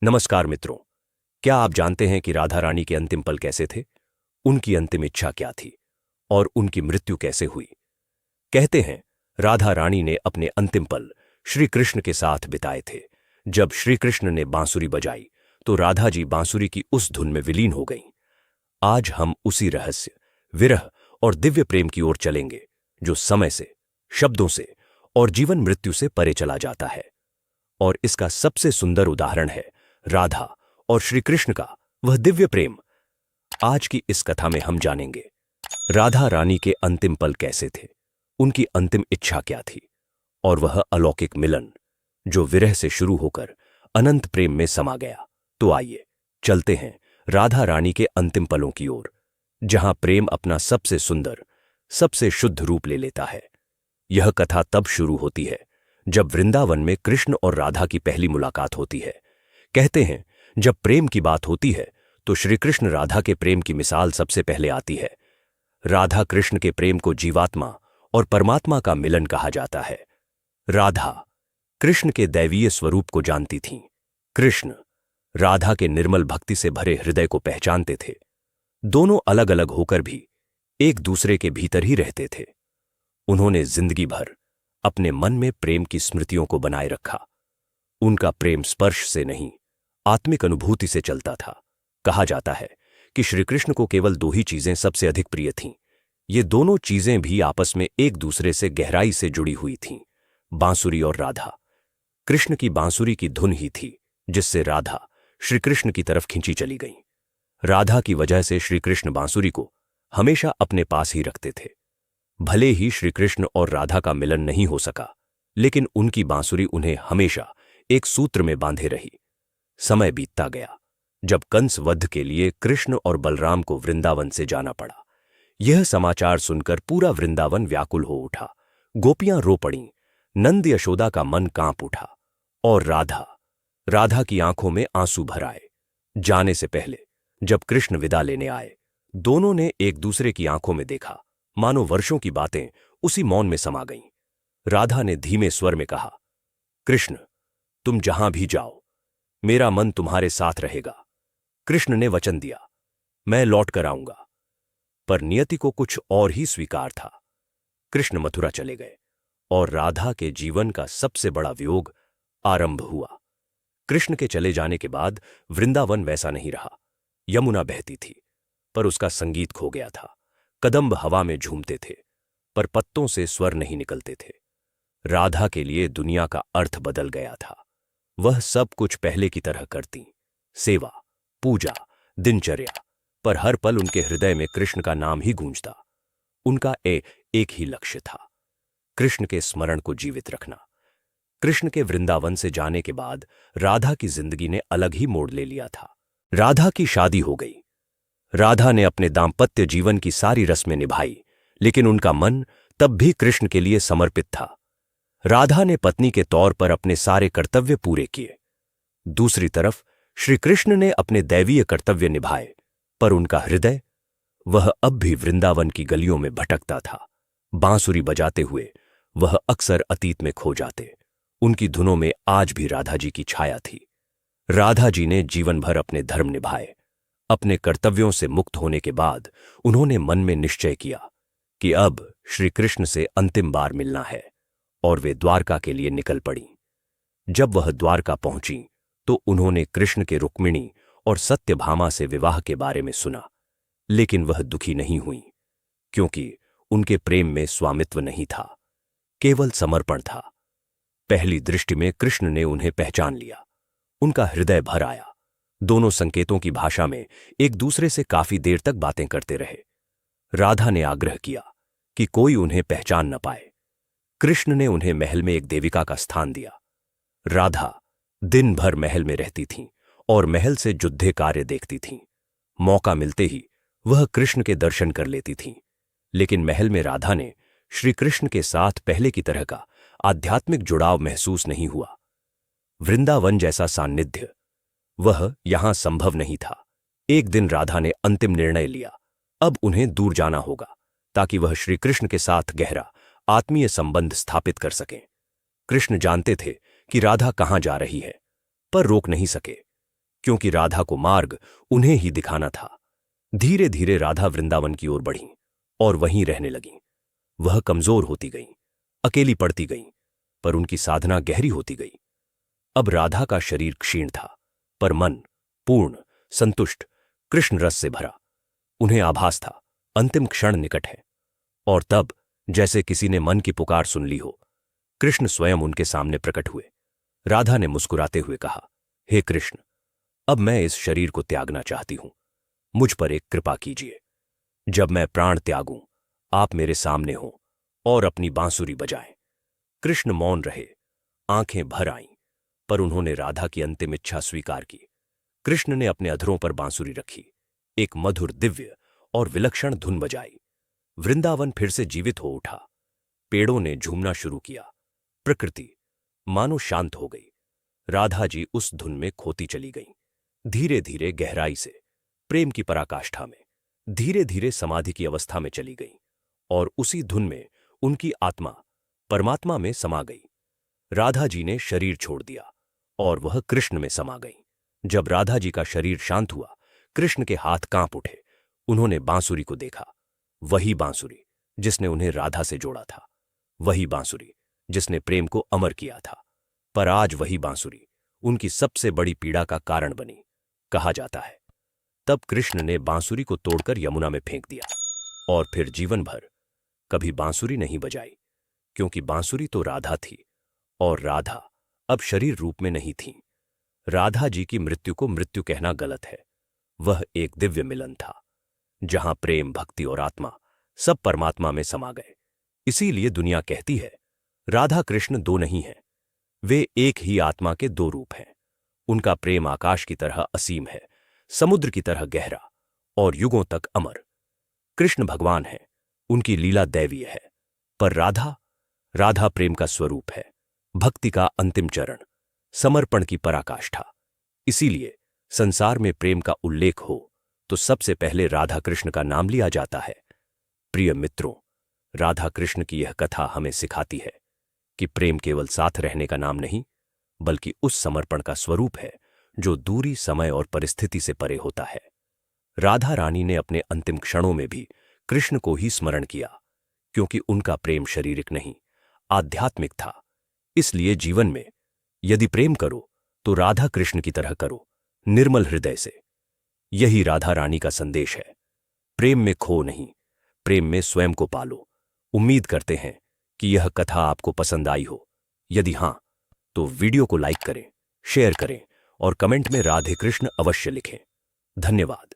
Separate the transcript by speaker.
Speaker 1: नमस्कार मित्रों, क्या आप जानते हैं कि राधा रानी के अंतिम पल कैसे थे? उनकी अंतिम इच्छा क्या थी और उनकी मृत्यु कैसे हुई? कहते हैं राधा रानी ने अपने अंतिम पल श्री कृष्ण के साथ बिताए थे। जब श्री कृष्ण ने बांसुरी बजाई तो राधा जी बांसुरी की उस धुन में विलीन हो गईं। आज हम उसी रहस्य, विरह और दिव्य प्रेम की ओर चलेंगे जो समय से, शब्दों से और जीवन मृत्यु से परे चला जाता है। और इसका सबसे सुंदर उदाहरण है राधा और श्री कृष्ण का वह दिव्य प्रेम। आज की इस कथा में हम जानेंगे राधा रानी के अंतिम पल कैसे थे, उनकी अंतिम इच्छा क्या थी और वह अलौकिक मिलन जो विरह से शुरू होकर अनंत प्रेम में समा गया। तो आइए चलते हैं राधा रानी के अंतिम पलों की ओर, जहां प्रेम अपना सबसे सुंदर, सबसे शुद्ध रूप ले लेता है। यह कथा तब शुरू होती है जब वृंदावन में कृष्ण और राधा की पहली मुलाकात होती है। कहते हैं जब प्रेम की बात होती है तो श्री कृष्ण राधा के प्रेम की मिसाल सबसे पहले आती है। राधा कृष्ण के प्रेम को जीवात्मा और परमात्मा का मिलन कहा जाता है। राधा कृष्ण के दैवीय स्वरूप को जानती थीं। कृष्ण राधा के निर्मल भक्ति से भरे हृदय को पहचानते थे। दोनों अलग अलग होकर भी एक दूसरे के भीतर ही रहते थे। उन्होंने जिंदगी भर अपने मन में प्रेम की स्मृतियों को बनाए रखा। उनका प्रेम स्पर्श से नहीं, आत्मिक अनुभूति से चलता था। कहा जाता है कि श्री कृष्ण को केवल दो ही चीजें सबसे अधिक प्रिय थीं। ये दोनों चीजें भी आपस में एक दूसरे से गहराई से जुड़ी हुई थीं, बांसुरी और राधा। कृष्ण की बांसुरी की धुन ही थी जिससे राधा श्री कृष्ण की तरफ खींची चली गई। राधा की वजह से श्री कृष्ण बांसुरी को हमेशा अपने पास ही रखते थे। भले ही श्री कृष्ण और राधा का मिलन नहीं हो सका, लेकिन उनकी बांसुरी उन्हें हमेशा एक सूत्र में बांधे रही। समय बीतता गया जब कंस वध के लिए कृष्ण और बलराम को वृंदावन से जाना पड़ा। यह समाचार सुनकर पूरा वृंदावन व्याकुल हो उठा। गोपियां रो पड़ीं, नंद यशोदा का मन कांप उठा और राधा की आंखों में आंसू भर आए। जाने से पहले जब कृष्ण विदा लेने आए, दोनों ने एक दूसरे की आंखों में देखा, मानो वर्षों की बातें उसी मौन में समा गईं। राधा ने धीमे स्वर में कहा, कृष्ण, तुम जहां भी जाओ, मेरा मन तुम्हारे साथ रहेगा। कृष्ण ने वचन दिया, मैं लौट कर आऊंगा। पर नियति को कुछ और ही स्वीकार था। कृष्ण मथुरा चले गए और राधा के जीवन का सबसे बड़ा वियोग आरंभ हुआ। कृष्ण के चले जाने के बाद वृंदावन वैसा नहीं रहा। यमुना बहती थी, पर उसका संगीत खो गया था। कदम्ब हवा में झूमते थे, पर पत्तों से स्वर नहीं निकलते थे। राधा के लिए दुनिया का अर्थ बदल गया था। वह सब कुछ पहले की तरह करती, सेवा, पूजा, दिनचर्या, पर हर पल उनके हृदय में कृष्ण का नाम ही गूंजता। उनका एक ही लक्ष्य था, कृष्ण के स्मरण को जीवित रखना। कृष्ण के वृंदावन से जाने के बाद राधा की जिंदगी ने अलग ही मोड़ ले लिया था। राधा की शादी हो गई। राधा ने अपने दाम्पत्य जीवन की सारी रस्में निभाई, लेकिन उनका मन तब भी कृष्ण के लिए समर्पित था। राधा ने पत्नी के तौर पर अपने सारे कर्तव्य पूरे किए। दूसरी तरफ श्री कृष्ण ने अपने दैवीय कर्तव्य निभाए, पर उनका हृदय, वह अब भी वृंदावन की गलियों में भटकता था। बांसुरी बजाते हुए वह अक्सर अतीत में खो जाते। उनकी धुनों में आज भी राधा जी की छाया थी। राधा जी ने जीवन भर अपने धर्म निभाए। अपने कर्तव्यों से मुक्त होने के बाद उन्होंने मन में निश्चय किया कि अब श्री कृष्ण से अंतिम बार मिलना है, और वे द्वारका के लिए निकल पड़ी। जब वह द्वारका पहुंची तो उन्होंने कृष्ण के रुक्मिणी और सत्यभामा से विवाह के बारे में सुना, लेकिन वह दुखी नहीं हुई, क्योंकि उनके प्रेम में स्वामित्व नहीं था, केवल समर्पण था। पहली दृष्टि में कृष्ण ने उन्हें पहचान लिया। उनका हृदय भर आया। दोनों संकेतों की भाषा में एक दूसरे से काफी देर तक बातें करते रहे। राधा ने आग्रह किया कि कोई उन्हें पहचान न पाए। कृष्ण ने उन्हें महल में एक देविका का स्थान दिया। राधा दिन भर महल में रहती थीं और महल से युद्ध कार्य देखती थीं। मौका मिलते ही वह कृष्ण के दर्शन कर लेती थीं, लेकिन महल में राधा ने श्री कृष्ण के साथ पहले की तरह का आध्यात्मिक जुड़ाव महसूस नहीं हुआ। वृंदावन जैसा सान्निध्य वह यहां संभव नहीं था। एक दिन राधा ने अंतिम निर्णय लिया, अब उन्हें दूर जाना होगा ताकि वह श्री कृष्ण के साथ गहरा आत्मीय संबंध स्थापित कर सकें। कृष्ण जानते थे कि राधा कहां जा रही है, पर रोक नहीं सके। क्योंकि राधा को मार्ग उन्हें ही दिखाना था। धीरे धीरे राधा वृंदावन की ओर बढ़ी और वहीं रहने लगीं। वह कमजोर होती गईं, अकेली पड़ती गईं, पर उनकी साधना गहरी होती गई। अब राधा का शरीर क्षीण था, पर मन पूर्ण, संतुष्ट, कृष्ण रस से भरा। उन्हें आभास था अंतिम क्षण निकट है। और तब जैसे किसी ने मन की पुकार सुन ली हो, कृष्ण स्वयं उनके सामने प्रकट हुए। राधा ने मुस्कुराते हुए कहा, हे कृष्ण, अब मैं इस शरीर को त्यागना चाहती हूं। मुझ पर एक कृपा कीजिए। जब मैं प्राण त्यागूं, आप मेरे सामने हों और अपनी बांसुरी बजाएं। कृष्ण मौन रहे, आंखें भर आईं, पर उन्होंने राधा की अंतिम इच्छा स्वीकार की। कृष्ण ने अपने अधरों पर बांसुरी रखी, एक मधुर, दिव्य और विलक्षण धुन बजाई। वृंदावन फिर से जीवित हो उठा। पेड़ों ने झूमना शुरू किया, प्रकृति मानो शांत हो गई। राधा जी उस धुन में खोती चली गईं, धीरे धीरे गहराई से, प्रेम की पराकाष्ठा में, धीरे धीरे समाधि की अवस्था में चली गईं। और उसी धुन में उनकी आत्मा परमात्मा में समा गई। राधा जी ने शरीर छोड़ दिया और वह कृष्ण में समा गई। जब राधा जी का शरीर शांत हुआ, कृष्ण के हाथ कांप उठे। उन्होंने बांसुरी को देखा, वही बांसुरी जिसने उन्हें राधा से जोड़ा था, वही बांसुरी जिसने प्रेम को अमर किया था। पर आज वही बांसुरी उनकी सबसे बड़ी पीड़ा का कारण बनी। कहा जाता है तब कृष्ण ने बांसुरी को तोड़कर यमुना में फेंक दिया और फिर जीवन भर कभी बांसुरी नहीं बजाई, क्योंकि बांसुरी तो राधा थी और राधा अब शरीर रूप में नहीं थी। राधा जी की मृत्यु को मृत्यु कहना गलत है। वह एक दिव्य मिलन था, जहां प्रेम, भक्ति और आत्मा सब परमात्मा में समा गए। इसीलिए दुनिया कहती है राधा कृष्ण दो नहीं हैं, वे एक ही आत्मा के दो रूप हैं। उनका प्रेम आकाश की तरह असीम है, समुद्र की तरह गहरा और युगों तक अमर। कृष्ण भगवान है, उनकी लीला दैवीय है, पर राधा प्रेम का स्वरूप है, भक्ति का अंतिम चरण, समर्पण की पराकाष्ठा। इसीलिए संसार में प्रेम का उल्लेख हो तो सबसे पहले राधा कृष्ण का नाम लिया जाता है। प्रिय मित्रों, राधा कृष्ण की यह कथा हमें सिखाती है कि प्रेम केवल साथ रहने का नाम नहीं, बल्कि उस समर्पण का स्वरूप है जो दूरी, समय और परिस्थिति से परे होता है। राधा रानी ने अपने अंतिम क्षणों में भी कृष्ण को ही स्मरण किया, क्योंकि उनका प्रेम शारीरिक नहीं, आध्यात्मिक था। इसलिए जीवन में यदि प्रेम करो तो राधा कृष्ण की तरह करो, निर्मल हृदय से। यही राधा रानी का संदेश है। प्रेम में खो नहीं, प्रेम में स्वयं को पालो। उम्मीद करते हैं कि यह कथा आपको पसंद आई हो। यदि हां, तो वीडियो को लाइक करें, शेयर करें और कमेंट में राधे कृष्ण अवश्य लिखें। धन्यवाद।